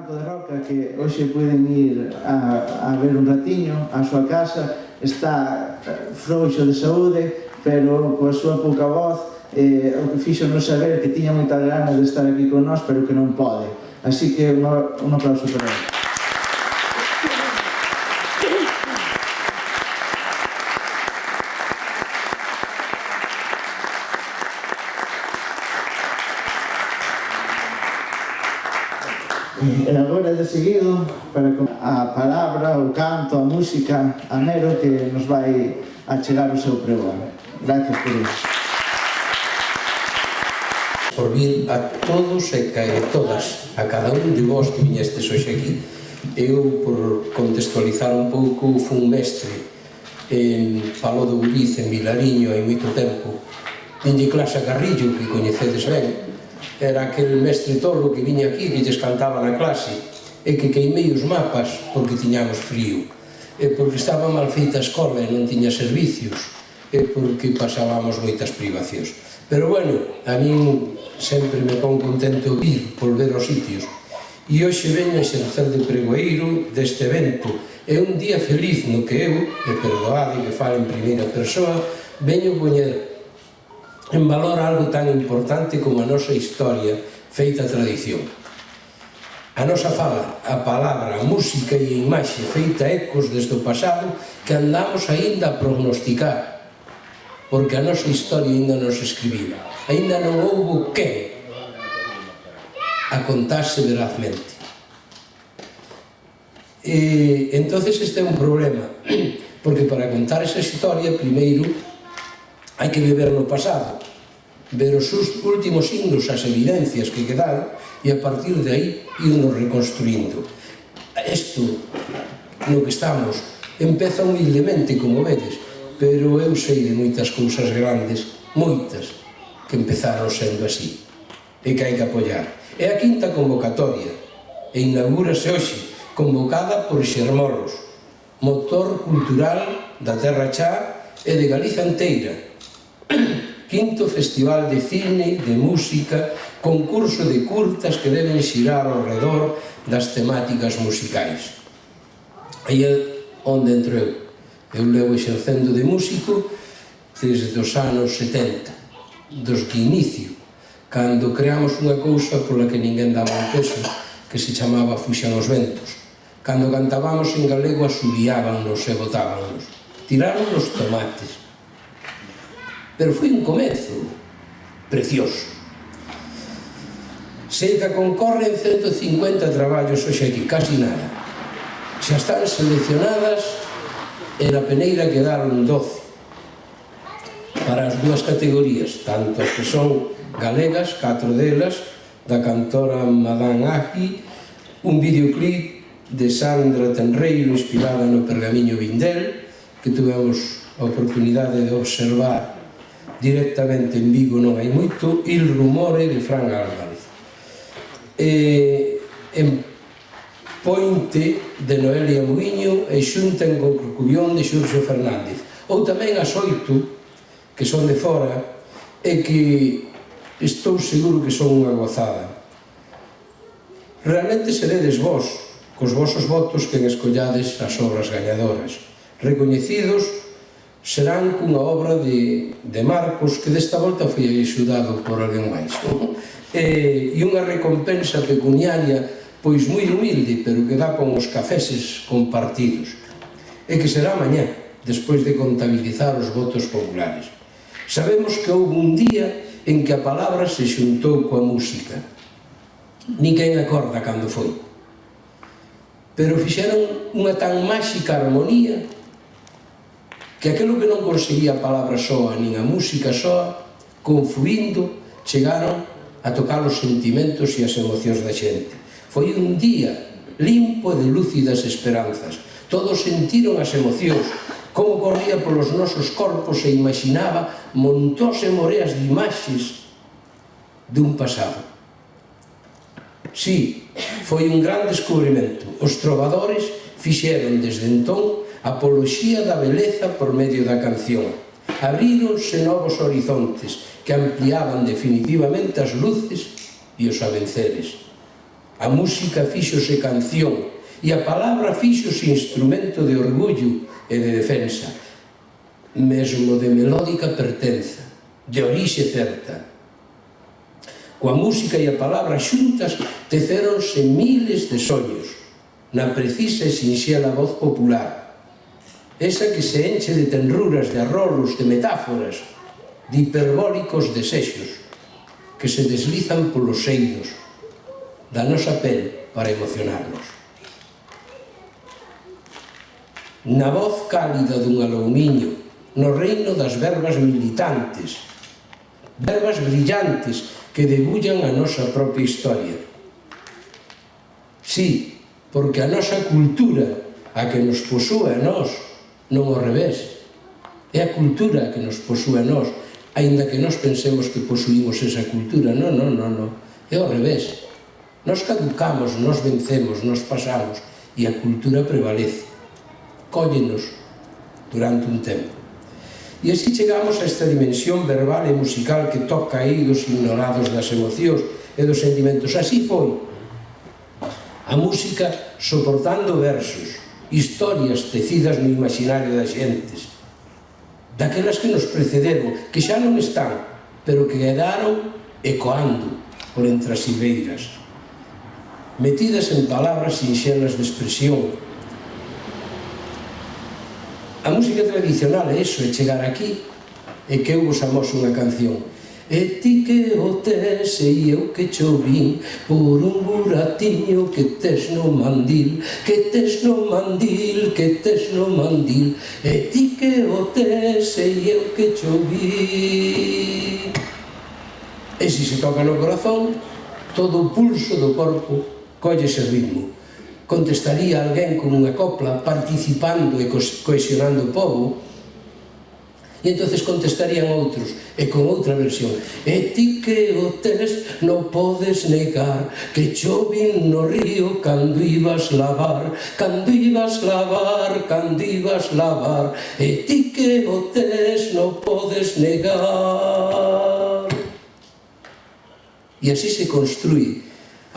Campo de Roca, que hoxe poden ir a ver un ratiño á súa casa. Está frouxo de saúde, pero coa súa pouca voz o que fixo non saber que tiña moita gana de estar aquí con nós, pero que non pode. Así que un aplauso para ele. E agora, de seguido, para a palabra, o canto, a música, a Nero, que nos vai a chegar o seu pregón. Gracias por iso. Por vir a todos e todas, a cada un de vós que viñestes hoxe aquí. Eu, por contextualizar un pouco, fun mestre en Palo do Buriz, en Vilariño, hai moito tempo. Dinlle clase a Carrillo, que coñecedes ben. Era aquel mestre tolo que viña aquí, que lles cantaba na clase, e que queimei os mapas porque tiñamos frío, e porque estaba mal feita a escola e non tiña servicios, e porque pasábamos moitas privacións. Pero bueno, a min sempre me pon contento vir, volver aos sitios. E hoxe veño a exercer de pregoeiro deste evento. É un día feliz no que eu, e perdoade que fale en primeira persoa, veño poñer en valor algo tan importante como a nosa historia feita tradición. A nosa fala, a palabra, a música e a imaxe feita ecos desde o pasado que andamos aínda a prognosticar, porque a nosa historia aínda non se escribiu, aínda non houbo quen a contase verazmente. Entonces este é un problema, porque para contar esa historia, primeiro, hai que beber no pasado, ver os últimos signos, as evidencias que quedaron, e a partir de aí irnos reconstruindo. Isto no que estamos empeza humildemente, como vedes, pero eu sei de moitas cousas grandes, moitas, que empezaron sendo así, e que hai que apoiar. É a quinta convocatoria, e inaugúrase hoxe, convocada por Xermolos, motor cultural da Terra Chá e de Galiza inteira. Quinto Festival de Cine, de Música, concurso de curtas que deben xirar ao redor das temáticas musicais. Aí é onde entro eu. Eu levo exercendo de músico desde os anos 70, dos de inicio, cando creamos unha cousa pola que ninguén daba un peso, que se chamaba Fuxan os ventos. Cando cantábamos en galego asubiábanos e botábanos. Tiraron os tomates. Pero foi un comezo precioso. Sei que concorren 150 traballos hoxe aquí, casi nada. Xa están seleccionadas e na peneira quedaron 12 para as dúas categorías, tanto as que son galegas, 4 delas, da cantora Madame Agi, un videoclip de Sandra Tenreiro inspirada no Pergamiño Vindel, que tuvemos a oportunidade de observar directamente en Vigo non hai moito, Il rumore de Fran Álvarez. En Pointe de Noelia Muiño e Xunta en Corcubión de Xurxo Fernández. Ou tamén as 8 que son de fora e que estou seguro que son unha gozada. Realmente seredes vós, cos vosos votos, que escollades as obras gañadoras, recoñecidos serán cunha obra de Marcos, que desta volta foi axudado por alguén máis, e unha recompensa pecuniaria pois moi humilde, pero que dá con os cafeses compartidos, e que será mañá, despois de contabilizar os votos populares. Sabemos que houve un día en que a palabra se xuntou coa música. Ninguén acorda cando foi, pero fixeron unha tan máxica armonía que aquilo que non conseguía a palabra soa nin a música soa, confluindo, chegaron a tocar os sentimentos e as emocións da xente. Foi un día limpo de lúcidas esperanzas. Todos sentiron as emocións, como corría polos nosos corpos e imaginaba montóns e moreas de imaxes dun pasado. Sí, foi un gran descubrimento. Os trovadores fixeron desde entón apoloxía da beleza por medio da canción. Abríronse novos horizontes que ampliaban definitivamente as luces e os avenceres. A música fíxose canción e a palabra fíxose instrumento de orgullo e de defensa, mesmo de melódica pertenza, de orixe certa. Coa música e a palabra xuntas tecéronse miles de soños na precisa e sinxela voz popular, esa que se enche de tenruras, de arrolos, de metáforas, de hiperbólicos desexos que se deslizan polos seidos da nosa pel para emocionarnos. Na voz cálida dun aloumiño, no reino das verbas militantes, verbas brillantes que debullan a nosa propia historia. Sí, porque a nosa cultura, a que nos posúe a nós, non ao revés. É a cultura que nos posúe a nós, aínda que nós pensemos que posuímos esa cultura. Non, non, non, non. É ao revés. Nos caducamos, nos vencemos, nos pasamos e a cultura prevalece. Cóllenos durante un tempo. E así chegamos a esta dimensión verbal e musical que toca eidos ignorados das emocións e dos sentimentos. Así foi. A música soportando versos, historias tecidas no imaginario das xentes, daquelas que nos precederon, que xa non están, pero que quedaron ecoando por entre as silveiras, metidas en palabras sinxelas de expresión. A música tradicional é iso, é chegar aquí e que eu vos amoso unha canción. E ti que o tes e eu que cho vin por un buratiño que tes no mandil, que tes no mandil, que tes no mandil. E ti que o tes e eu que cho vin. E se se toca no corazón, todo o pulso do corpo colle ese ritmo. Contestaría alguén con unha copla participando e cohesionando o povo, e entonces contestarían outros e con outra versión. E ti que o tes non podes negar que cho vin no río cando ibas lavar, cando ibas lavar, cando ibas lavar. E ti que o tes non podes negar. E así se construí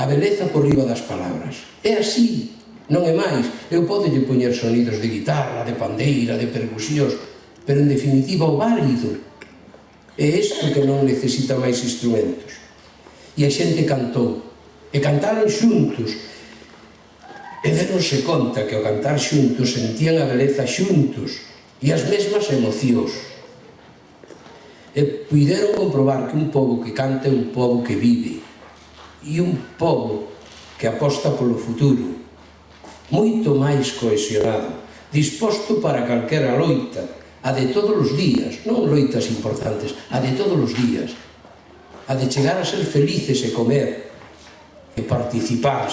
a beleza por riba das palabras. É así, non é máis. Eu podolle poñer sonidos de guitarra, de pandeira, de percusións, pero en definitiva o válido é isto que non necesita máis instrumentos. E a xente cantou, e cantaron xuntos, e deronse conta que ao cantar xuntos sentían a beleza xuntos e as mesmas emocións. E puideron comprobar que un pobo que canta é un pobo que vive, e un pobo que aposta polo futuro, moito máis cohesionado, disposto para calquera loita, a de todos os días, non loitas importantes, a de todos os días, a de chegar a ser felices e comer, e participar.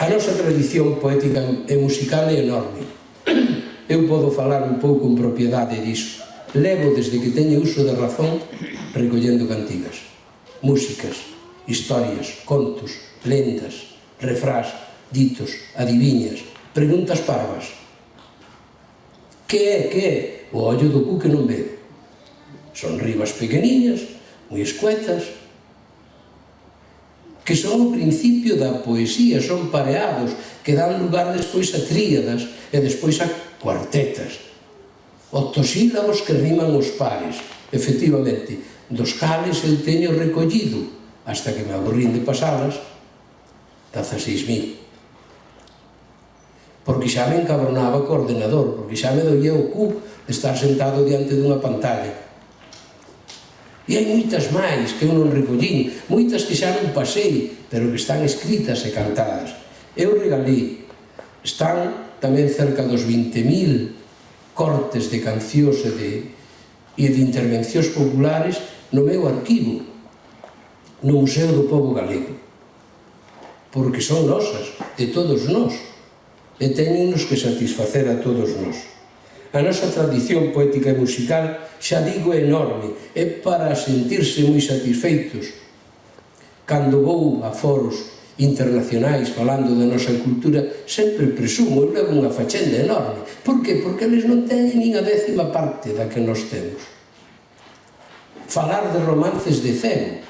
A nosa tradición poética e musical é enorme. Eu podo falar un pouco en propiedade disso. Levo desde que teño uso de razón recollendo cantigas, músicas, historias, contos, lendas, refrás, ditos, adiviñas, preguntas parvas. Que é? O ollo do cu que non ve. Son rimas pequeniñas, moi escuetas, que son o principio da poesía, son pareados, que dan lugar despois a tríadas e despois a cuartetas. Octosílabos que riman os pares, efectivamente, dos cales eu teño recollido, hasta que me aburrín de pasalas, 16.000. Porque xa me encabronaba co ordenador, porque xa me doía o cu de estar sentado diante dunha pantalla. E hai moitas máis que eu non recollín, moitas que xa non pasei, pero que están escritas e cantadas. Eu regalei, están tamén cerca dos 20.000 cortes de cancións e de intervencións populares no meu arquivo, no Museo do Pobo Galego, porque son nosas, de todos nós, e teñennos que satisfacer a todos nós. A nosa tradición poética e musical, xa digo, é enorme, é para sentirse moi satisfeitos. Cando vou a foros internacionais falando da nosa cultura, sempre presumo, eu levo unha fachenda enorme. Por que? Porque eles non teñen nin a 10ª parte da que nós temos. Falar de romances de cego,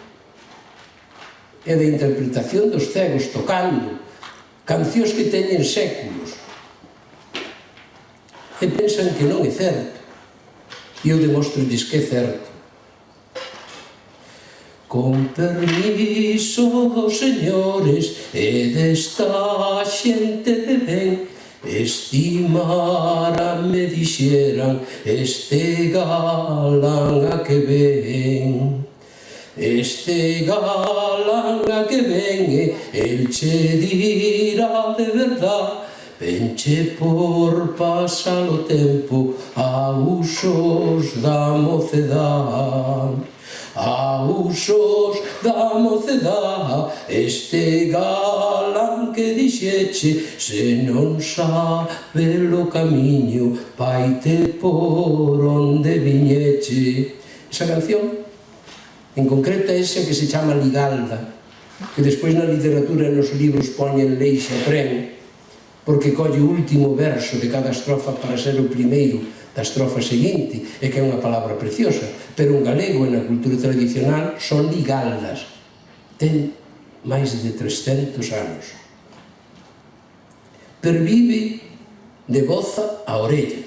e da interpretación dos cegos tocando cancións que teñen séculos e pensan que non é certo, e eu demostro-lles que é certo. Con permiso dos señores e desta xente de ben, estimara me dixeran este galán a que ven. Este galán a que ven, el che dirá de verdad, venche por pasar o tempo a usos da mocedad. A usos da mocedad, este galán que dixeche, se non sabe o camiño, vaite por onde viñeche. Esa canción, en concreto esa que se chama Ligalda, que despois na literatura e nos libros poñen Leixa Pren, porque colle o último verso de cada estrofa para ser o primeiro da estrofa seguinte, e que é unha palabra preciosa, pero en galego e na cultura tradicional son ligaldas. Ten máis de 300 anos. Pervive de voza a orella,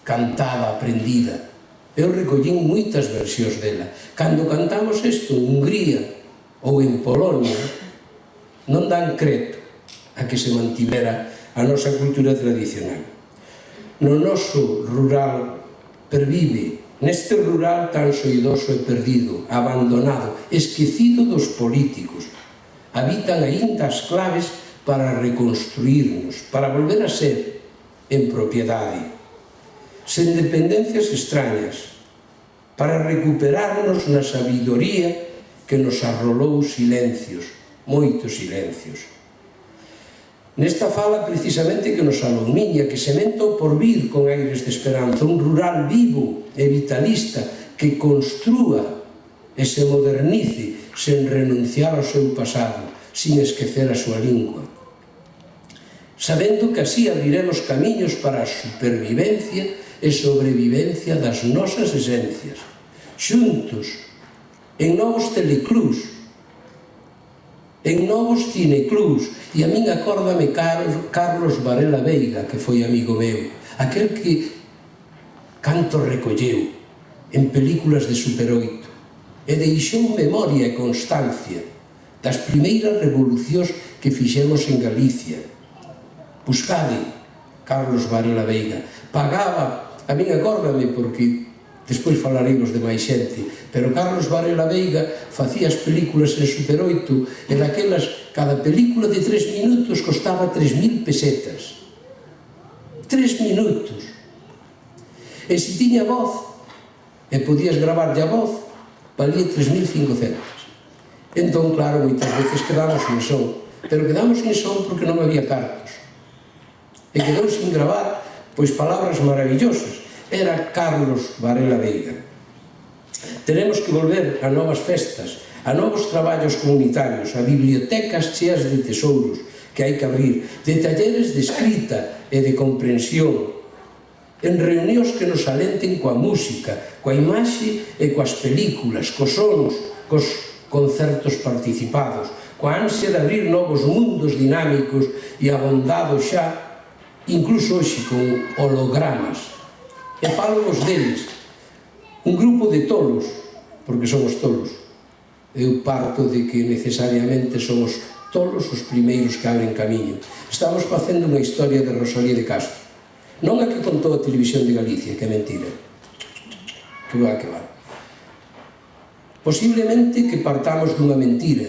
cantada, aprendida. Eu recollín moitas versións dela. Cando cantamos isto en Hungría ou en Polonia, non dan creto a que se mantivera a nosa cultura tradicional. No noso rural pervive, neste rural tan soidoso e perdido, abandonado, esquecido dos políticos. Habitan aínda as claves para reconstruirnos, para volver a ser en propiedade, sen dependencias extrañas, para recuperarnos na sabidoría que nos arrolou silencios, moitos silencios. Nesta fala precisamente que nos alumiña, que sementa o porvir con aires de esperanza, un rural vivo e vitalista que construa e se modernice sen renunciar ao seu pasado, sin esquecer a súa lingua. Sabendo que así abriremos camiños para a supervivencia e sobrevivencia das nosas esencias, xuntos, en novos teleclús, en novos cineclús, e a min acórdame Carlos Varela Veiga, que foi amigo meu, aquel que canto recolleu en películas de Super 8 e deixou memoria e constancia das primeiras revolucións que fixemos en Galicia. Buscade Carlos Varela Veiga. Pagaba, a min acórdame porque despois falaremos de máis xente, pero Carlos Varela Veiga facía as películas en Super 8 e daquelas, cada película de 3 minutos costaba 3.000 pesetas. 3 minutos. E se tiña voz, e podías gravarlle a voz, valía 3.500. Entón, claro, moitas veces quedamos sin son, pero quedamos sin son porque non había cartos. E quedou sin gravar, pois, palabras maravillosas. Era Carlos Varela Veiga. Tenemos que volver a novas festas, a novos traballos comunitarios, a bibliotecas cheas de tesouros que hai que abrir, de talleres de escrita e de comprensión, en reunións que nos alenten coa música, coa imaxe e coas películas, cos sons, cos concertos participados, coa ansia de abrir novos mundos dinámicos e abondados xa, incluso hoxe con hologramas. E falo-vos deles, un grupo de tolos, porque somos tolos. Eu parto de que necesariamente somos tolos os primeiros que abren camiño. Estamos facendo unha historia de Rosalía de Castro. Non a que contou a Televisión de Galicia, que é mentira. Que va, que va. Posiblemente que partamos dunha mentira,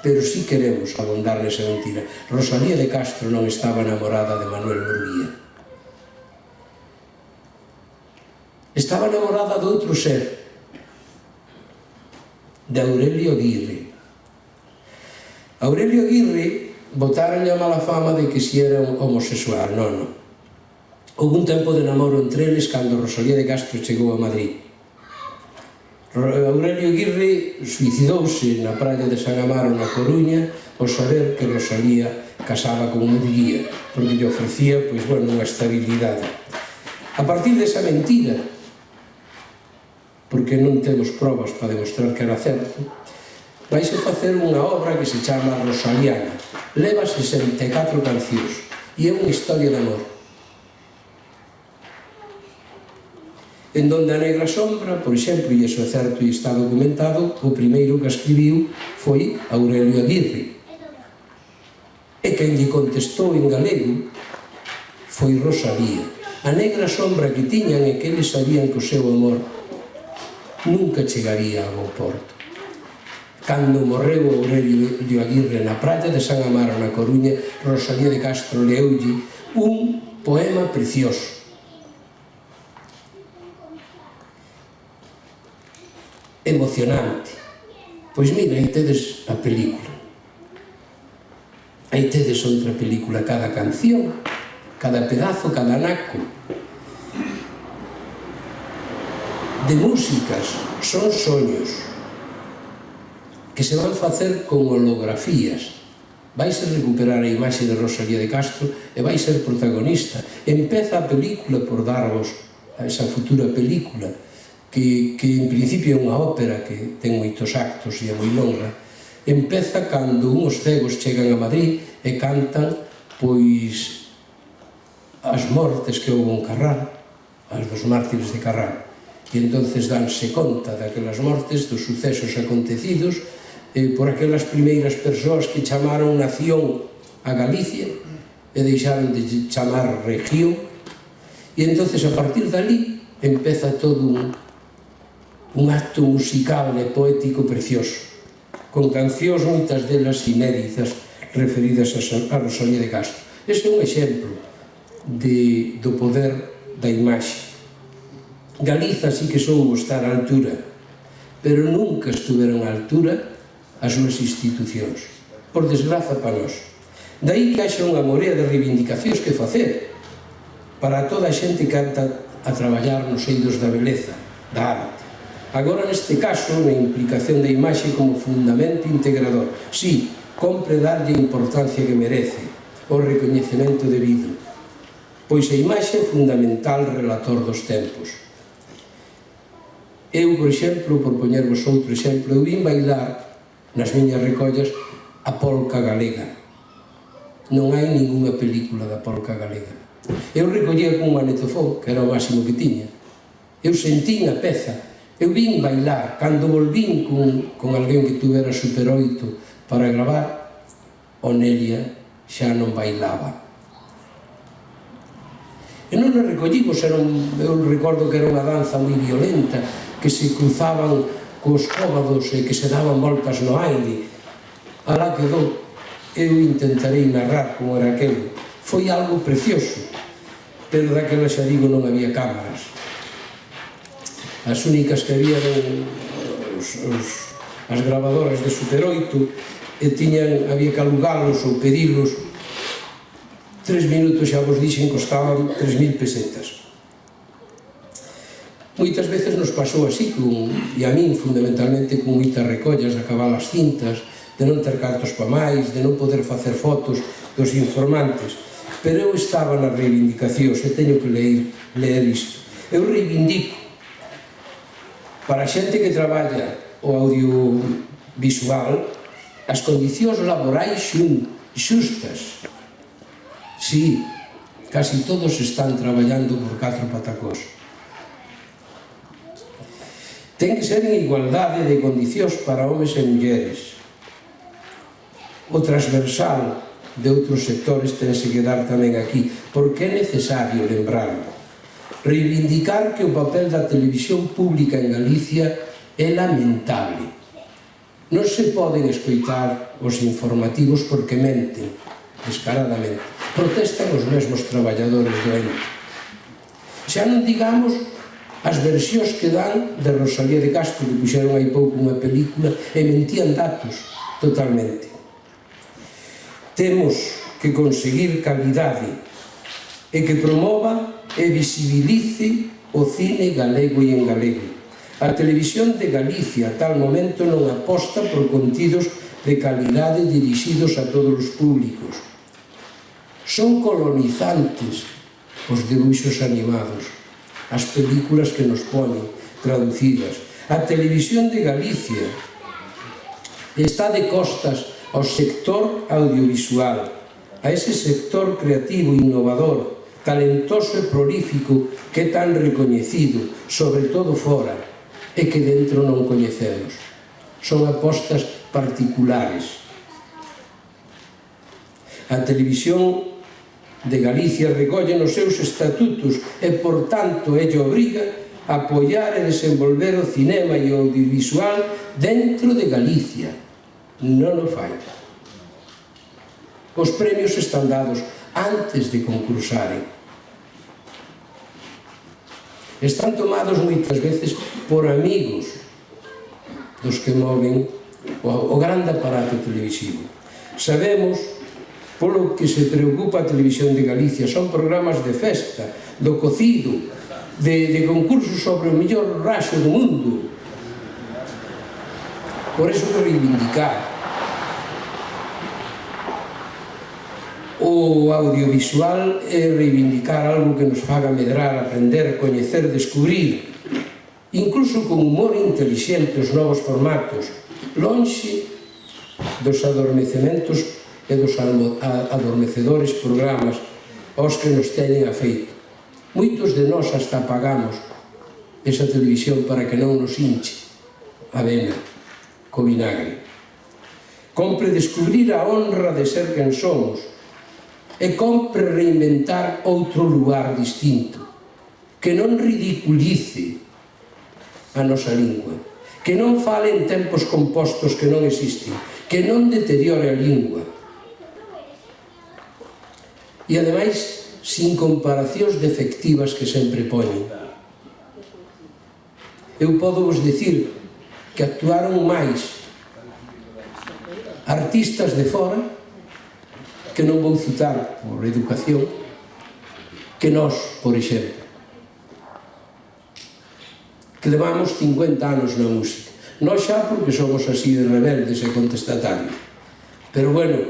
pero sí queremos abondar nesa mentira. Rosalía de Castro non estaba enamorada de Manuel Murguía. Estaba enamorada de outro ser, de Aurelio Aguirre. Aurelio Aguirre botaronlle a mala fama de que si era un homosexual. Non. Houve un tempo de namoro entre eles cando Rosalía de Castro chegou a Madrid. Aurelio Aguirre suicidouse na praia de San Amaro, na Coruña, ao saber que Rosalía casaba con Murguía, porque lle ofrecía, pois, bueno, unha estabilidade. A partir desa mentira, porque non temos probas para demostrar que era certo, Vaise facer unha obra que se chama Rosaliana. Leva 64 cancións e é unha historia de amor. En donde a Negra Sombra, por exemplo, e iso é certo e está documentado, o primeiro que escribiu foi Aurelio Aguirre. E quen lle contestou en galego foi Rosalía. A negra sombra que tiñan é que eles sabían que o seu amor nunca chegaría ao porto. Cando morreu Aurelio Aguirre na praia de San Amaro, na Coruña, Rosalía de Castro leulle un poema precioso. Emocionante. Pois mira, aí tedes a película. Aí tedes outra película, cada canción, cada pedazo, cada naco. De músicas, son soños que se van facer con holografías. Vais a recuperar a imaxe de Rosalía de Castro e vai ser protagonista. Empeza a película por darvos a esa futura película que en principio é unha ópera que ten moitos actos e é moi longa. Empeza cando unhos cegos chegan a Madrid e cantan pois as mortes que houve en Carral, as dos mártires de Carral. E entonces danse conta daquelas mortes, dos sucesos acontecidos por aquelas primeiras persoas que chamaron nación a Galicia e deixaron de chamar región. E entonces a partir dali empeza todo un acto musical e poético precioso, con cancións moitas delas inéditas referidas a Rosalía de Castro. Este é un exemplo do poder da imaxe. Galiza sí que soubo estar á altura, pero nunca estuveron á altura as súas institucións, por desgraza para nós. Daí que haxa unha morea de reivindicacións que facer para toda a xente que anda a traballar nos eidos da beleza, da arte. Agora, neste caso, na implicación da imaxe como fundamento integrador. Sí, compre darlle a importancia que merece, o recoñecemento debido, pois a imaxe é fundamental relator dos tempos. Eu, por exemplo, por poñervos outro exemplo, eu vim bailar nas miñas recollas a polca galega. Non hai ninguna película da polca galega. Eu recollía con un magnetofón, que era o máximo que tiña. Eu sentín a peza. Eu vim bailar. Cando volvín con alguén que tuvera Super 8 para gravar, Onelia xa non bailaba. E non nos recollimos, eu recordo que era unha danza moi violenta, que se cruzaban cos cómodos e que se daban voltas no aire. Alá quedou. Eu intentarei narrar como era aquilo. Foi algo precioso, pero daquela xa digo non había cámaras. As únicas que había eran as gravadoras de Super 8 e había que alugalos ou pedilos. 3 minutos, xa vos dixen, costaban 3.000 pesetas. Moitas veces nos pasou así, e a min fundamentalmente con moitas recollas de acabar as cintas, de non ter cartos pa máis, de non poder facer fotos dos informantes. Pero eu estaba nas reivindicacións e teño que ler isto. Eu reivindico para a xente que traballa o audiovisual as condicións laborais xustas. Sí, casi todos están traballando por 4 patacós. Ten que ser en igualdade de condicións para homes e mulleres. O transversal de outros sectores tense que dar tamén aquí, porque é necesario lembrarlo. Reivindicar que o papel da televisión pública en Galicia é lamentable. Non se poden escoitar os informativos porque menten descaradamente. Protestan os mesmos traballadores do ente. Xa non digamos as versións que dan de Rosalía de Castro, que puxeron aí pouco unha película e mentían datos totalmente. Temos que conseguir calidade e que promova e visibilice o cine galego e en galego. A televisión de Galicia a tal momento non aposta por contidos de calidade dirixidos a todos os públicos. Son colonizantes os debuxos animados, as películas que nos ponen traducidas. A televisión de Galicia está de costas ao sector audiovisual, a ese sector creativo, innovador, talentoso e prolífico que é tan recoñecido, sobre todo fora, e que dentro non coñecemos. Son apostas particulares. A televisión de Galicia recolle nos seus estatutos e, por tanto, lle obriga a apoiar e desenvolver o cinema e o audiovisual dentro de Galicia. Non o fai. Os premios están dados antes de concursaren. Están tomados moitas veces por amigos dos que moven o grande aparato televisivo. Sabemos polo que se preocupa a Televisión de Galicia, son programas de festa, do cocido, de concursos sobre o mellor raxo do mundo. Por iso que reivindicar o audiovisual é reivindicar algo que nos faga medrar, aprender, coñecer, descubrir, incluso con humor inteligente os novos formatos, lonxe dos adormecementos e dos adormecedores programas aos que nos teñen afeito. Moitos de nós hasta pagamos esa televisión para que non nos hinche a vena co vinagre. Compre descubrir a honra de ser quen somos e compre reinventar outro lugar distinto, que non ridiculice a nosa lingua, que non fale en tempos compostos que non existen, que non deteriore a lingua. E, ademais, sin comparacións defectivas que sempre poñen. Eu podo vos dicir que actuaron máis artistas de fora, que non vou citar por educación, que nós, por exemplo, que levamos 50 anos na música. Nós xa porque somos así de rebeldes e contestatarios. Pero, bueno,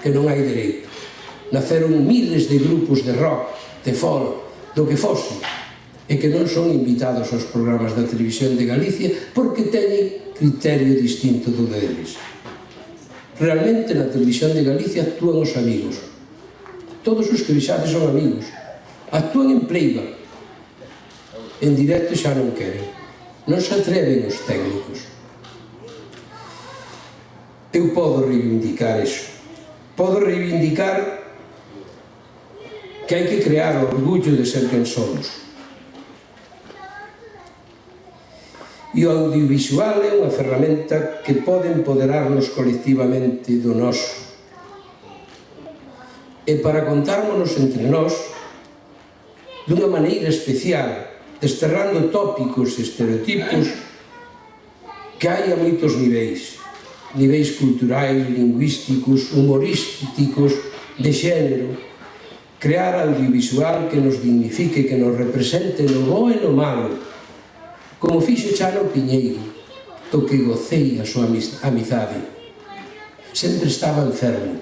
que non hai dereito. Naceron miles de grupos de rock, de folk, do que fose, e que non son invitados aos programas da Televisión de Galicia porque teñen criterio distinto do deles. Realmente na Televisión de Galicia actúan os amigos. Todos os que vexades son amigos. Actúan en playback. En directo xa non queren. Non se atreven os técnicos. Eu podo reivindicar iso. Podo reivindicar que hai que crear o orgullo de ser quen somos. E o audiovisual é unha ferramenta que pode empoderarnos colectivamente do noso. E para contármonos entre nós, dunha maneira especial, desterrando tópicos e estereotipos que hai a moitos niveis. Niveis culturais, lingüísticos, humorísticos, de xénero. Crear audiovisual que nos dignifique, que nos represente no bo e no malo, como fixo Chano Piñeiro, do que gocei a súa amizade. Sempre estaba enfermo.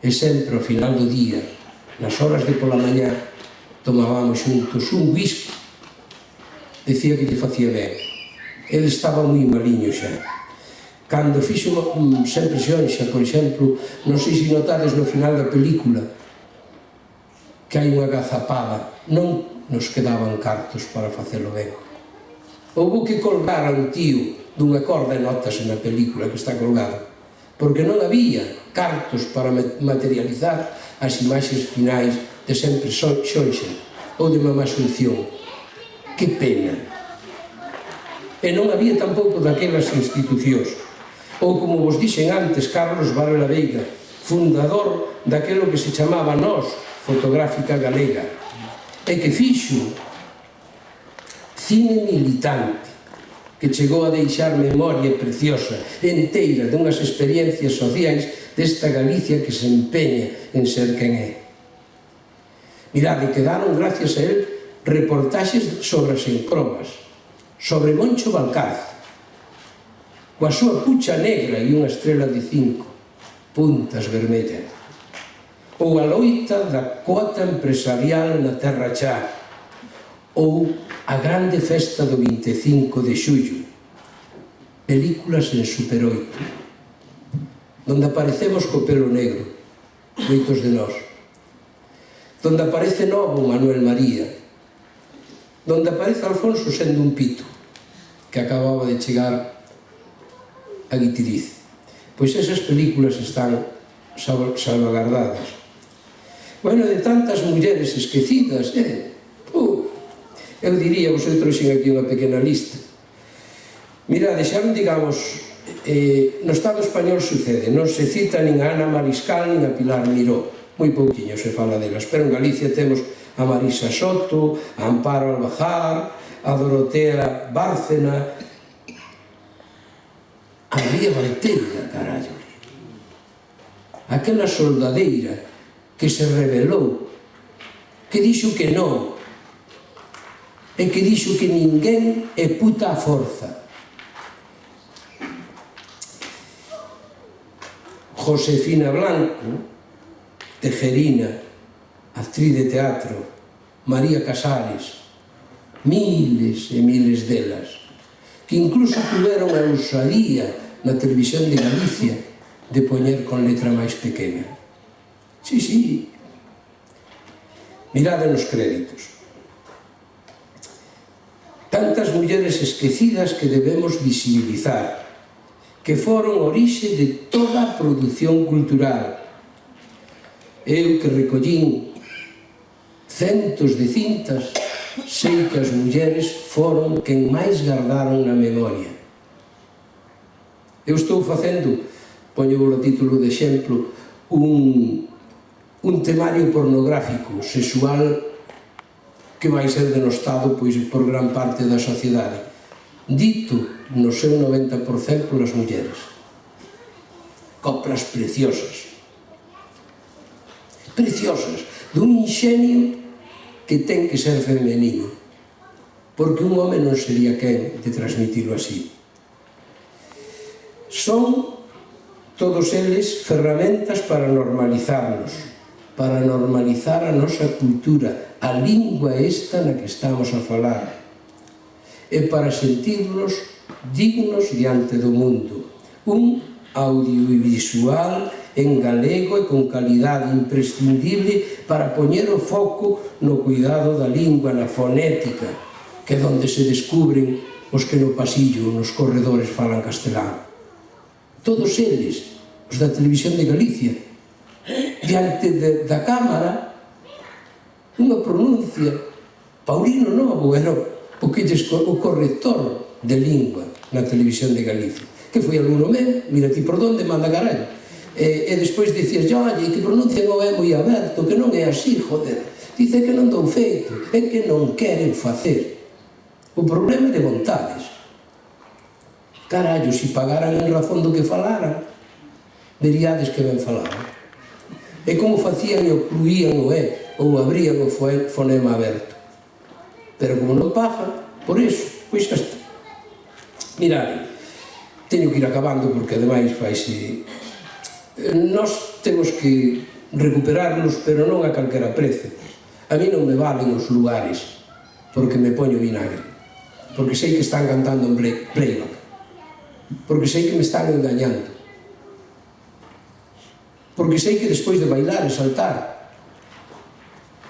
E sempre, ao final do día, nas horas de pola mañá, tomábamos xuntos un whisky. Decía que lle facía ben. Ele estaba moi maliño xa. Cando fixo sempre xonxa, por exemplo, non sei se notades no final da película, que hai unha gazapada, non nos quedaban cartos para facelo ben. Houbo que colgar a un tío dunha corda, e notase na película que está colgado, porque non había cartos para materializar as imaxes finais de sempre xonxa ou de Mamá Asunción. Que pena! E non había tampouco daquelas institucións. Ou, como vos dixen antes, Carlos Varela Veiga, fundador daquelo que se chamaba Nós, Fotográfica Galega, e que fixo cine militante, que chegou a deixar memoria preciosa, enteira, dunhas experiencias sociais desta Galicia que se empeña en ser quen é. Mirade, quedaron, gracias a él, reportaxes sobre as encrobas, sobre Moncho Valcarce, coa súa pucha negra e unha estrela de 5 puntas vermellas, ou a loita da cuota empresarial na Terra Chá, ou a grande festa do 25 de xullo, películas en Super 8, donde aparecemos co pelo negro, moitos de nós, donde aparece novo Manuel María, donde aparece Alfonso sendo un pito, que acababa de chegar a Guitiriz. Pois esas películas están salvaguardadas. Bueno, de tantas mulleres esquecidas, eu diría, vos trouxen aquí unha pequena lista. Mirade, xa non digamos, no Estado español sucede, non se cita nin a Ana Mariscal nin a Pilar Miró, moi pouquiño se fala delas, pero en Galicia temos a Marisa Soto, a Amparo Albajar, a Dorotea Bárcena, a María Valteira, carallo, aquela soldadeira que se rebelou, que dixo que non, e que dixo que ninguén é puta a forza. Josefina Blanco, Tejerina, actriz de teatro, María Casares, miles e miles delas, que incluso tuveron a ousadía na televisión de Galicia de poñer con letra máis pequena. Sí, sí. Mirade nos créditos. Tantas mulleres esquecidas que debemos visibilizar, que foron orixe de toda a produción cultural. Eu que recollín centos de cintas, sei que as mulleres foron quen máis gardaron na memoria. Eu estou facendo, poño o título de exemplo, un temario pornográfico sexual que vai ser denostado pois por gran parte da sociedade, dito no seu 90% polas mulleres. Coplas preciosas, dun inxenio que ten que ser femenino, porque un home non sería quen de transmitilo así. Son todos eles ferramentas para normalizarnos, para normalizar a nosa cultura, a lingua esta na que estamos a falar, e para sentirnos dignos diante do mundo. Un audiovisual en galego e con calidade imprescindible para poñer o foco no cuidado da lingua, na fonética, que é onde se descubren os que no pasillo, nos corredores falan castelán. Todos eles, os da televisión de Galicia, diante da cámara, unha pronuncia. Paulino Novo era o corrector de lingua na televisión de Galicia, que foi alumno meu, mira ti por donde manda carallo, e despois dicías, oye, que pronuncia non é moi aberto, que non é así, joder, dice que non dou feito, é que non queren facer. O problema é de vontades. Carallo, se pagaran en razón do que falaran, veríades que ben falaban. E como facían e ocluían o E, ou abrían o fonema aberto. Pero como non pagan, por iso, pois xa está. Mirade, teño que ir acabando porque ademais faise... Nós temos que recuperarnos, pero non a calquera prezo. A mí non me valen os lugares, porque me poño vinagre. Porque sei que están cantando en playback. Porque sei que me están engañando. Porque sei que despois de bailar e saltar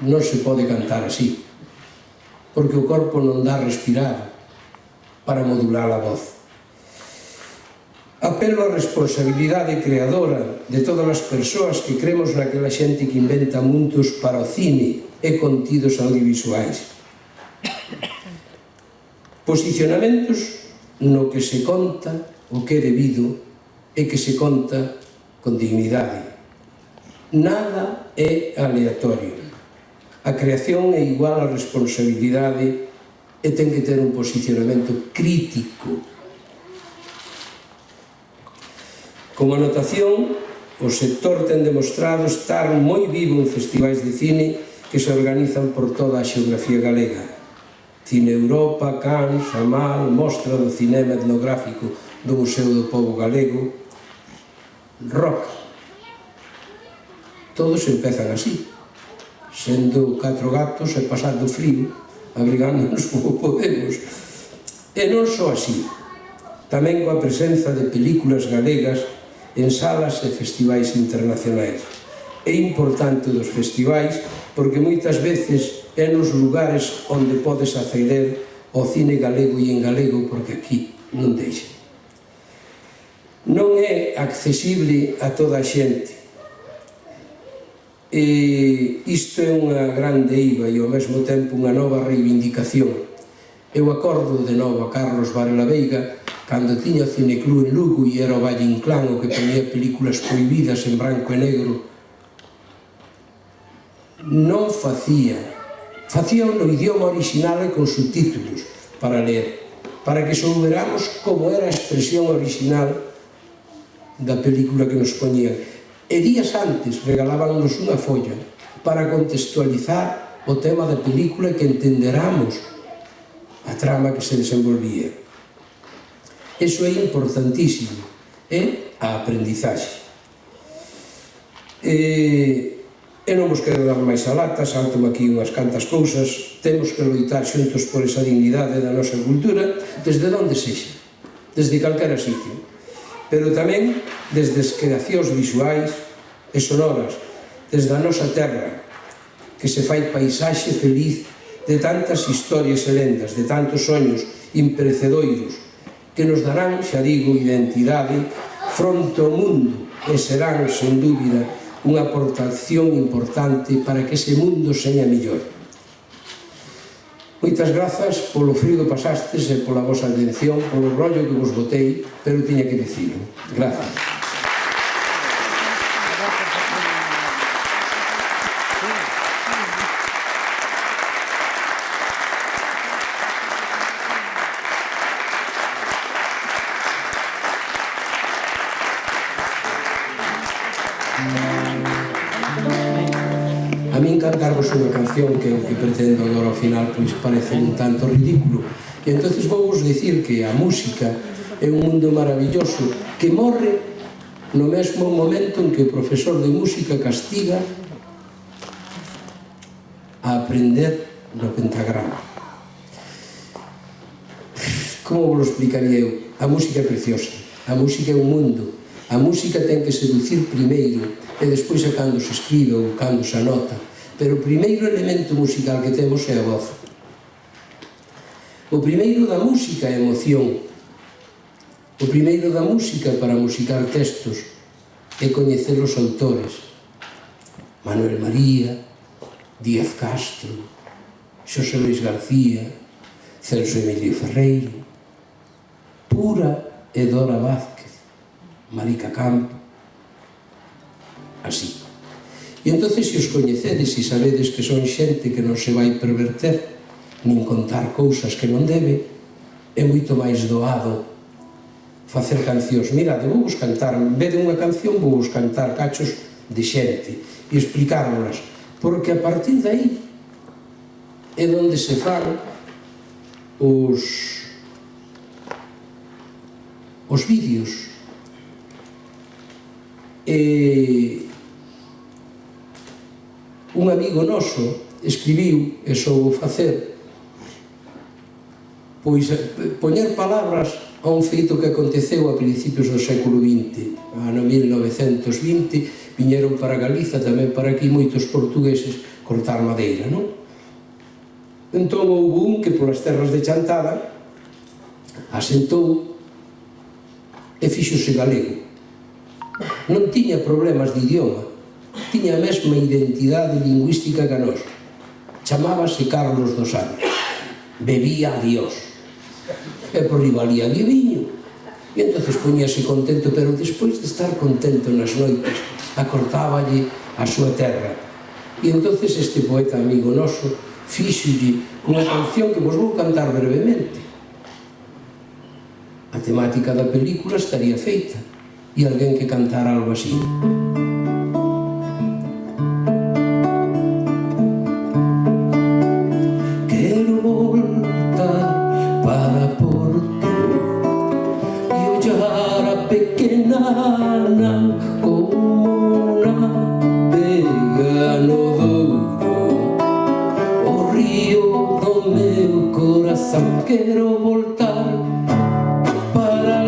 non se pode cantar así, porque o corpo non dá respirado para modular a voz. Apelo á responsabilidade creadora de todas as persoas que cremos naquela xente que inventa mundos para o cine e contidos audiovisuais. Posicionamentos no que se conta o que é debido e que se conta con dignidade. Nada é aleatorio. A creación é igual á responsabilidade e ten que ter un posicionamento crítico. Como anotación, o sector ten demostrado estar moi vivo en festivais de cine que se organizan por toda a xeografía galega. Cine Europa, Cannes, Amal, Mostra do Cinema Etnográfico do Museo do Pobo Galego, Rock. Todos empezan así, sendo 4 gatos e pasando frío, abrigándonos como podemos. E non só así. tamén coa presenza de películas galegas en salas e festivais internacionais. É importante dos festivais porque moitas veces é nos lugares onde podes acceder ao cine galego e en galego, porque aquí non deixa. Non é accesible a toda a xente. E isto é unha grande eiva e ao mesmo tempo unha nova reivindicación. Eu acordo de novo a Carlos Varela Veiga cando tiña o Cineclub en Lugo e era o Valle Inclán o que ponía películas prohibidas en branco e negro. Non facía no idioma original e con subtítulos para ler, para que souberamos como era a expresión original da película que nos poñían. E días antes regalábanos unha folla para contextualizar o tema da película e que entenderamos a trama que se desenvolvía. Eso é importantísimo, é a aprendizaxe. E non vos quero dar máis a lata, salto-me aquí unhas cantas cousas. Temos que loitar xuntos por esa dignidade da nosa cultura, desde onde sexa, desde calquera sitio. Pero tamén desde as creacións visuais e sonoras, desde a nosa terra, que se fai paisaxe feliz de tantas historias e lendas, de tantos soños imperecedoiros, que nos darán, xa digo, identidade fronte ao mundo e serán, sen dúbida, unha aportación importante para que ese mundo seña mellor. Moitas grazas polo frío que pasastes e pola vosa atención, polo rollo que vos botei, pero tiña que dicilo. Grazas. A min cantarvos unha canción que é o que pretendo agora ao final, pois parece un tanto ridículo. E entonces vou vos dicir que a música é un mundo maravilloso que morre no mesmo momento en que o profesor de música castiga a aprender no pentagrama. Como vos lo explicaría eu? A música é preciosa, a música é un mundo. A música ten que seducir primeiro e despois é cando se escribe ou cando se anota. Pero o primeiro elemento musical que temos é a voz. O primeiro da música é a emoción. O primeiro da música para musicar textos é coñecer os autores. Manuel María, Díaz Castro, Xosé Luis García, Celso Emilio Ferreiro, Pura e Dora Vázquez, Marica Campo, así. E entonces, se os coñecedes e sabedes que son xente que non se vai perverter nin contar cousas que non debe, é moito máis doado facer cancións. Mirade, vou vos cantar, en vez de unha canción, vou vos cantar cachos de xente e explicárvolas, porque a partir de aí é onde se fan os vídeos. Un amigo noso escribiu, e soubo facer, pois poñer palabras a un feito que aconteceu a principios do século XX. No 1920 viñeron para Galiza, tamén para aquí, moitos portugueses cortar madeira, non? Entón houve un que polas terras de Chantada asentou e fíxose galego. Non tiña problemas de idioma, tiña a mesma identidade lingüística que a nós. Chamábase Carlos dos Santos. Bebía a Dios. E por aí valía de viño. E entonces poñíase contento, pero despois de estar contento nas noites, acortáballe a súa terra. E entonces este poeta amigo noso fíxolle unha canción que vos vou cantar brevemente. A temática da película estaría feita e alguén que cantara algo así. Quero voltar para Porto e ollar a pequena Ana como navega no Douro, o río do meu corazón. Quero voltar para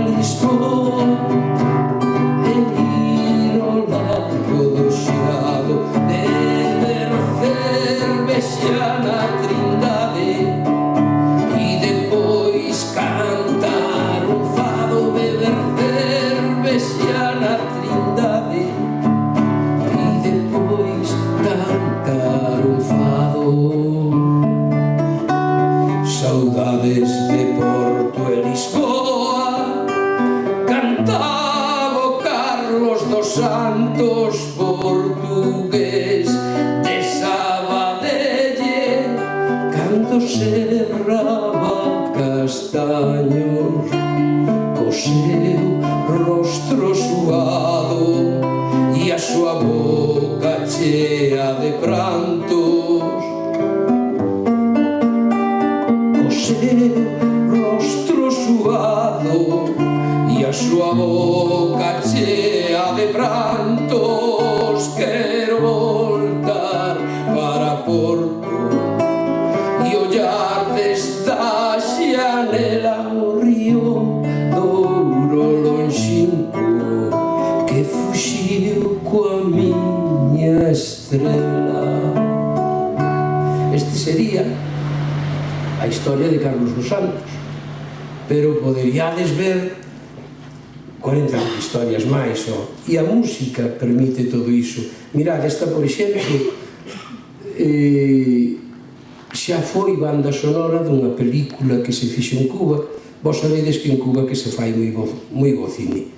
Santos portugués de Sabadelle, cando serraba castaños co seu rostro suado e a súa boca chea de prantos, co seu rostro suado e a súa boca chea de prantos. Quero voltar para Porto e ollar desta xanela o río Douro lonxinco que fuxiu coa miña estrela. Este sería a historia de Carlos dos Santos, pero poderíades ver 40 historias máis, e a música permite todo iso. Mirad, esta, por exemplo, xa foi banda sonora dunha película que se fixo en Cuba. Vos sabedes que en Cuba que se fai moi bo cine,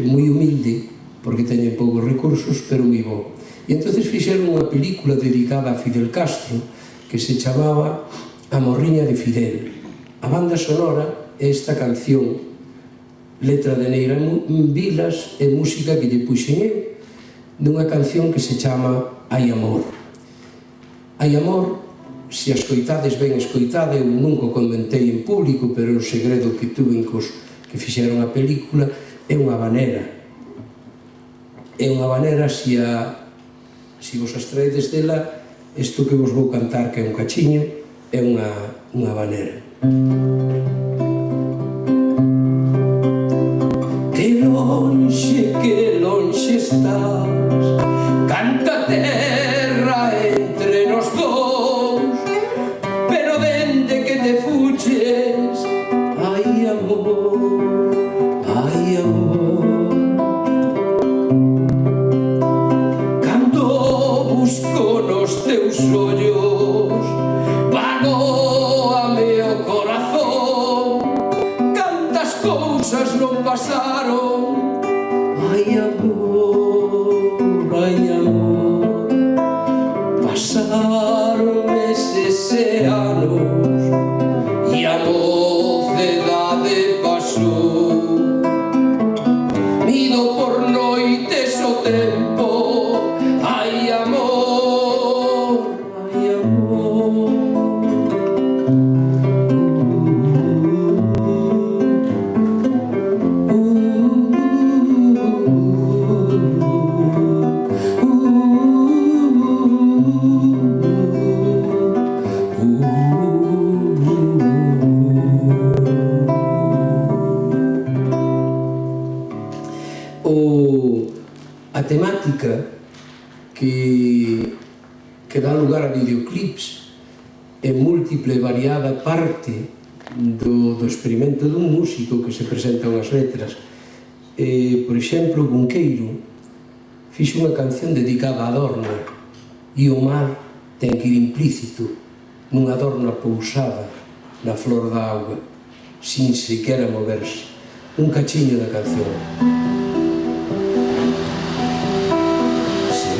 moi humilde, porque teñen poucos recursos, pero moi bo. E entonces fixeron unha película dedicada a Fidel Castro que se chamaba A morriña de Fidel. A banda sonora é esta canción, letra de Neira Vilas e música que lle puxen eu, dunha canción que se chama Hai amor. Hai amor, se a escoitades ben escoitada, eu nunca o comentei en público, pero o segredo que tuve cos que fixeron a película, é unha habanera. É unha habanera, se vos abstraedes dela, isto que vos vou cantar, que é un cachiño, é unha habanera. Que lonxe estás, canta terra entre nos dous, pero dende que te fuches, hai amor, hai amor. Cando busco nos teus ollos, vagoame o corazón, cantas cousas non pasaron. Ai amor, pasaron meses e anos e a mocedade pasou. Mido por noites o tempo, ai amor, ai amor. A temática que dá lugar a videoclips é múltiple e variada parte do experimento dun músico que se presenta unhas letras. Por exemplo, Cunqueiro fixo unha canción dedicada á Dorna, e o mar ten que ir implícito nunha Dorna pousada na flor da auga, sin sequera moverse. Un cachiño da canción.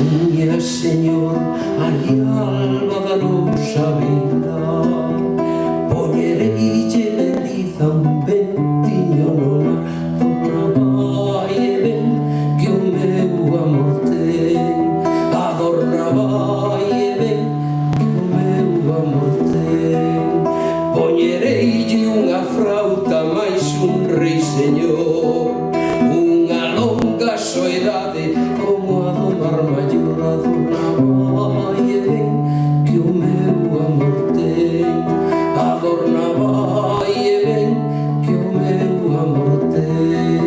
Miña Señor, ali alba da nosa vela, poñereille bendiza un ventiño no mar. Dorna vai e ven, que o meu amor ten. A Dorna vai e ven, que o meu amor ten. Poñereille unha frauta máis un rei señor, unha longa soedade como a do mar maior. A Dorna vai e ven, que o meu amor ten. A Dorna vai e ven, que o meu amor ten.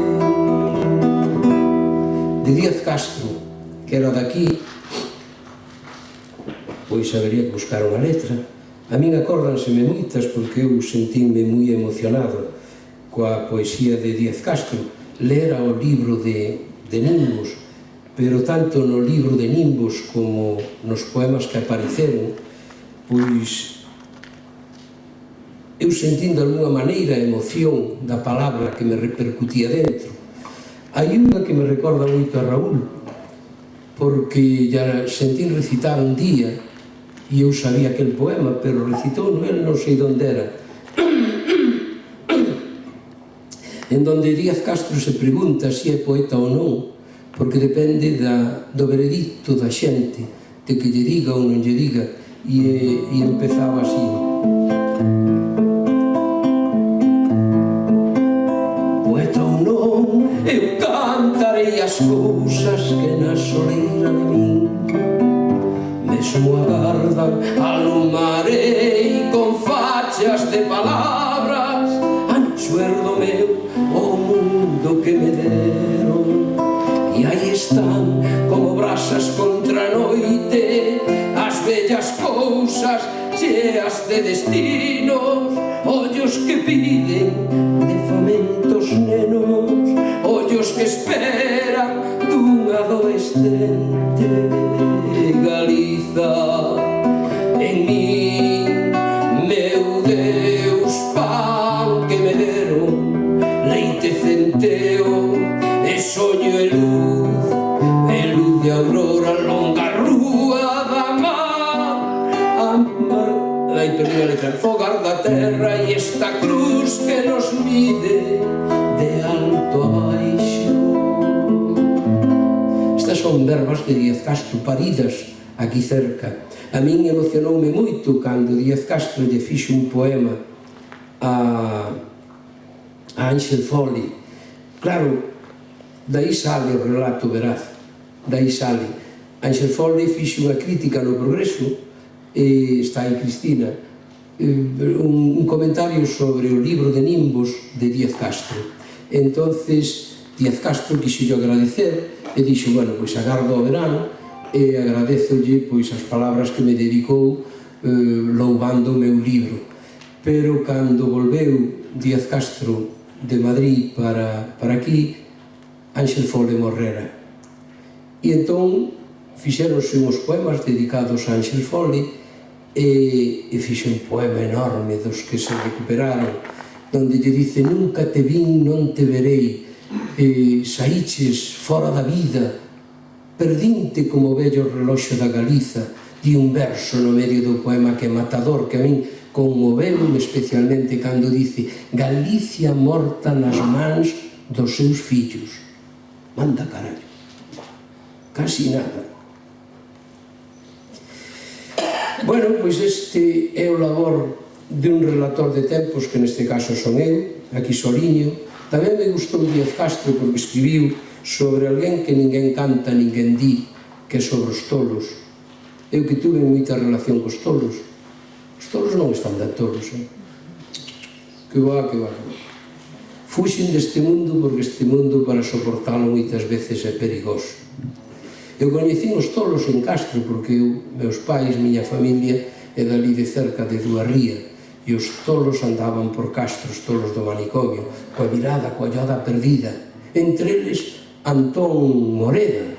De Díaz Castro, que era daqui, pois habería que buscar unha letra. A min acórdanseme moitas porque eu sentínme moi emocionado coa poesía de Díaz Castro. Lera o libro de Nimbos, pero tanto no libro de Nimbos como nos poemas que apareceron, pois eu sentín de alguna maneira a emoción da palabra que me repercutía dentro. Hai unha que me recorda moito a Raúl, porque ya sentín recitar un día e eu sabía aquel poema, pero recitou el non sei onde era, en donde Díaz Castro se pregunta se é poeta ou non, porque depende do veredicto da xente, de que lle diga ou non lle diga, e empezaba así: poeta ou non, eu cantarei as cousas que na soleira de min mesmo agardan, alumarei con fachas de palabras, ancho erdo meu o mundo que me deron. E aí están, como brasas contra a noite, as bellas cousas cheas de destinos, ollos que piden de famentos nenos, ollos que esperan dun adolescente. Galiza, en min, meu Deus, pan que me deron, leite centeo, e soño e luz de aurora, longa rúa da mar, ai, perdí a letra, fogar da terra, e esta cruz que nos mide de alto a baixo. Estas son verbas de Díaz Castro paridas aquí cerca. A min emocionoume moito cando Díaz Castro lle fixo un poema a Ángel Foley. Claro, dai sale o relato veraz, dai sale. Ángel Foley fixo unha crítica no Progreso, e está aí Cristina, un comentario sobre o libro de Nimbos de Díaz Castro. Entonces Díaz Castro quixo agradecer e dixo, bueno, pois agardo o verán e agradezolle pois as palabras que me dedicou louvando o meu libro. Pero cando volveu Díaz Castro de Madrid para aquí, Ángel Foley morrera. E entón fixeronse uns poemas dedicados a Ángel Foley e fixe un poema enorme dos que se recuperaron, donde lle dice: nunca te vin, non te verei, saíches fora da vida, perdinte como o vello reloxo da Galiza. Di un verso no medio do poema que é matador, que a min conmoveu especialmente cando dice: Galicia morta nas mans dos seus fillos. Manda carallo, casi nada. Bueno, pois este é o labor de un relator de tempos, que neste caso son eu, aquí soliño. Tamén me gustou Díaz Castro porque escribiu sobre alguén que ninguén canta, ninguén di, que é sobre os tolos. Eu que tuve moita relación cos tolos. Os tolos non están tan tolos, que va, que va, que va. Fuxen deste mundo porque este mundo para soportalo moitas veces é perigoso. Eu coñecín os tolos en Castro porque meus pais, miña familia, é dali de cerca de Duarría, e os tolos andaban por Castro, os tolos do manicomio, coa mirada, coa olloda perdida. Entre eles, Antón Moreda,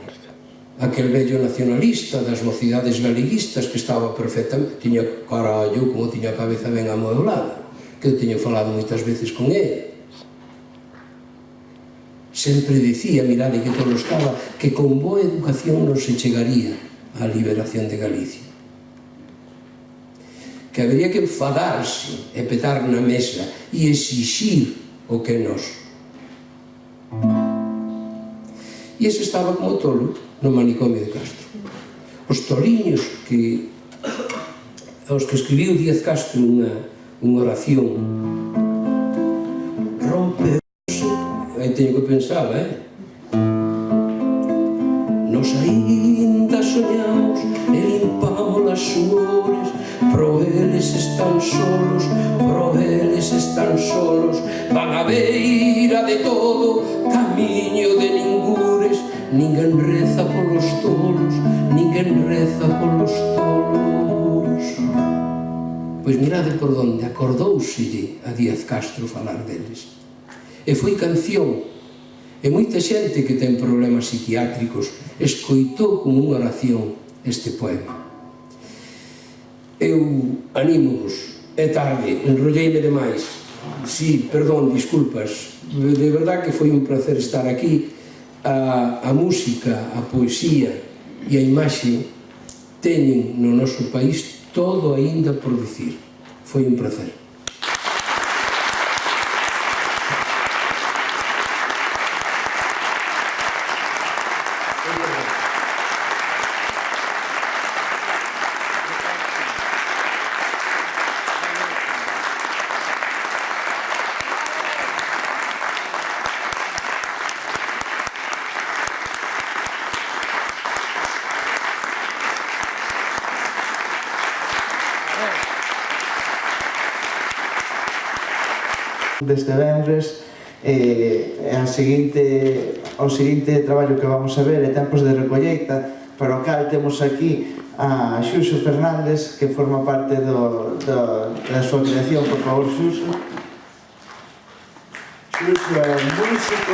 aquel vello nacionalista das mocidades galeguistas que estaba perfectamente, tiña carallo, como tiña a cabeza ben amueblada, que eu teño falado moitas veces con ele. Sempre dicía, mirade que todo estaba, que con boa educación non se chegaría á liberación de Galicia. Que habería que enfadarse e petar na mesa e exixir o que é noso. E ese estaba como tolo no manicomio de Castro. Os toliños aos que escribiu Díaz Castro unha oración, rompe, aí teño que pensar, nos aínda soñamos e limpamos as suores, pro eles están solos, van a beira de todo, camiño de ningures, ninguén reza polos tolos, Pois mirade por onde acordóuselle a Díaz Castro falar deles. E foi canción, e moita xente que ten problemas psiquiátricos escoitou como unha oración este poema. Eu anímos, é tarde, enrolleime demais. Sí, perdón, disculpas. De verdad que foi un placer estar aquí. A música, a poesía e a imaxe teñen no noso país todo aínda por dicir. Foi un placer. Deste venres o seguinte traballo que vamos a ver é Tempos de Recolleita, para o cal temos aquí a Xuxo Fernández, que forma parte da súa creación. Por favor, Xuxo. Xuxo é un músico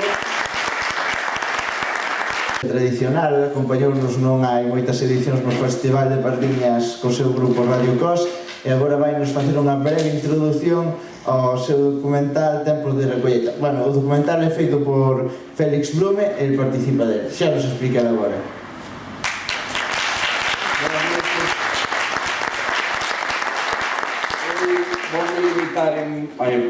tradicional, acompañounos non hai moitas edicións no Festival de Pardiñas co seu grupo Radio Cos, e agora vai nos facer unha breve introducción ao seu documental Tempos de Recolleita. Bueno, o documental é feito por Félix Blume e ele participa dele. Xa nos explicará agora. Vou limitar a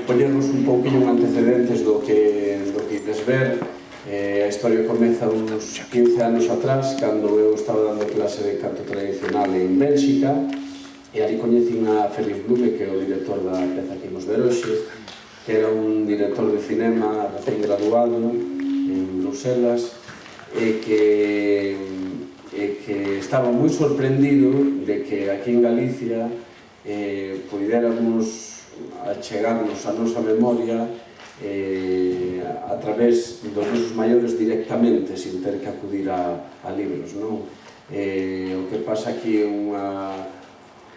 poñernos un pouquinho antecedentes do que ides ver. A historia comeza uns 15 anos atrás, cando eu estaba dando clase de canto tradicional en Bélxica, e ali coñecín a Félix Blume, que é o director da peza que imos ver hoxe, que era un director de cinema recén graduado en Bruselas, e que estaba moi sorprendido de que aquí en Galicia puidéramos achegarnos a nosa memoria a través dos nosos maiores directamente, sin ter que acudir a libros, non? O que pasa aquí é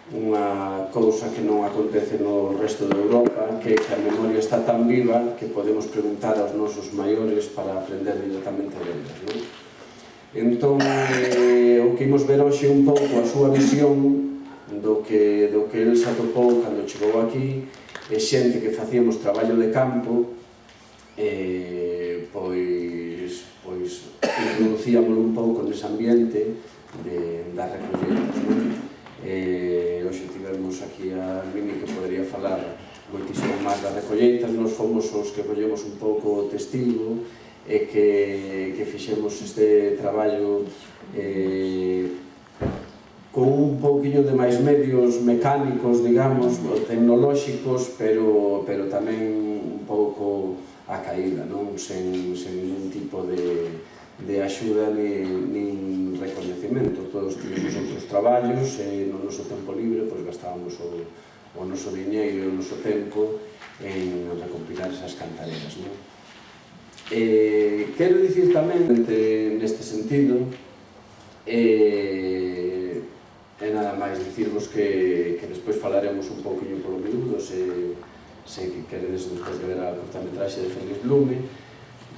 unha cousa que non acontece no resto de Europa, que a memoria está tan viva que podemos preguntar aos nosos maiores para aprender directamente deles, non? Entón, o que imos ver hoxe un pouco a súa visión do que el se atopou cando chegou aquí, e xente que facíamos traballo de campo, pois introducíamolo un pouco nese ambiente das recolleitas, non? Hoxe tivemos aquí a Mini, que podería falar moitísimo máis das recolleitas. Nos fomos os que collemos un pouco o testigo e que fixemos este traballo con un pouquiño de máis medios mecánicos, digamos, tecnolóxicos, pero tamén un pouco a caída, non? Sen ningún tipo de axuda nin recoñecemento. Todos tivemos outros traballos e no noso tempo libre gastábamos o noso diñeiro e o noso tempo en recompilar esas cantareras, non? Quero dicir tamén, neste sentido, é nada máis dicirvos que despois falaremos un pouquinho polo miúdo, se que queredes despois de ver a cortametraxe de Félix Blume.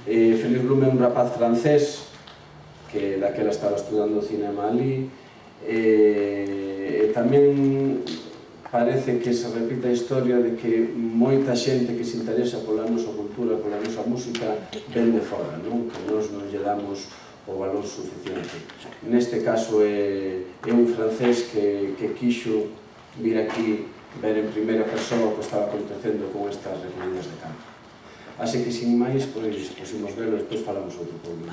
Félix Blume é un rapaz francés que daquela estaba estudando cinema ali, e tamén parece que se repite a historia de que moita xente que se interesa pola nosa cultura, pola nosa música, ven de fora, non? Que nós non lle damos o valor suficiente. Neste caso é un francés que quixo vir aquí ver en primeira persoa o que estaba acontecendo con estas recollidas de campo. Así que, sin máis, pois imos verlo e despois falamos outro pouco.